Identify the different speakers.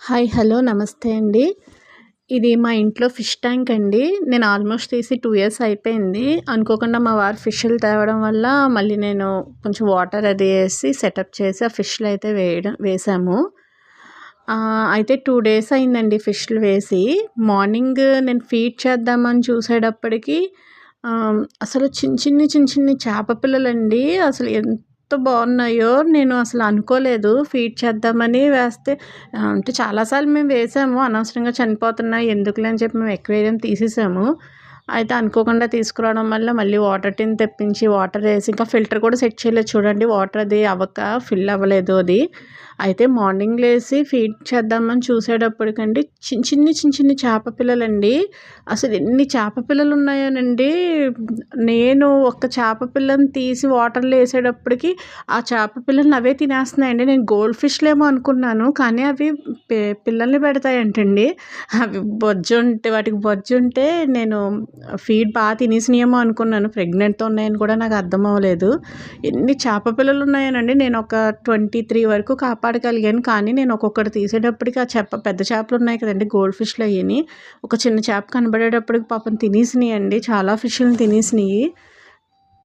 Speaker 1: Hi. Hello. నమస్తే అండి. ఇది మా ఇంట్లో ఫిష్ ట్యాంక్ అండి. నేను ఆల్మోస్ట్ తీసి 2 ఇయర్స్ అయిపోయింది. అనుకోకుండా మా వారు ఫిష్‌లు తేవడం వల్ల మళ్ళీ నేను కొంచెం వాటర్ అది ఏసి సెటప్ చేసి ఆ ఫిష్‌లు అయితే వేసాము. అయితే 2 డేస్ అయిందండి ఫిష్‌లు వేసి. మార్నింగ్ నేను ఫీడ్ చేద్దామని చూసేటప్పటికి అసలు చిన్ని చిన్ని చేప పిల్లలండి. అసలు ఎంత బాగున్నాయో నేను అసలు అనుకోలేదు. ఫీడ్ చేద్దామని వేస్తే అంటే చాలా సార్లు మేము వేసాము. అనవసరంగా చనిపోతున్నాయి ఎందుకులే అని చెప్పి మేము ఎక్వేరియం తీసేసాము. అయితే అనుకోకుండా తీసుకురావడం వల్ల మళ్ళీ వాటర్ టిన్ తెప్పించి వాటర్ ఏసి ఇంకా ఫిల్టర్ కూడా సెట్ చేయలేదు చూడండి. వాటర్ అది అవ్వక ఫిల్ అవ్వలేదు అది. అయితే మార్నింగ్ లేసి ఫీడ్ చేద్దామని చూసేటప్పటికండి చిన్ని చిన్ని చేప పిల్లలండి. అసలు ఎన్ని చేప పిల్లలు ఉన్నాయోనండి. నేను ఒక చేప పిల్లని తీసి వాటర్‌లో ఏసేటప్పటికి ఆ చేప పిల్లల్ని అవే తినేస్తున్నాయండి. నేను గోల్డ్ ఫిష్‌లేమో అనుకున్నాను. కానీ అవి పిల్లల్ని పెడతాయంటండి. అవి వాటికి బొజ్జుంటే నేను ఫీడ్ తినేసినాయేమో అనుకున్నాను. ప్రెగ్నెంట్‌తో ఉన్నాయని కూడా నాకు అర్థం అవ్వలేదు. ఎన్ని చేప పిల్లలు ఉన్నాయోనండి. నేను ఒక 23 వరకు కాపాడగలిగాను. కానీ నేను ఒక్కొక్కటి తీసేటప్పటికి ఆ పెద్ద చేపలు ఉన్నాయి కదండీ! గోల్డ్ ఫిష్‌లు అయ్యిని. ఒక చిన్న చేప కనబడేటప్పటికి పాపం తినేసినాయండి. చాలా ఫిష్‌లని తినేసినాయి.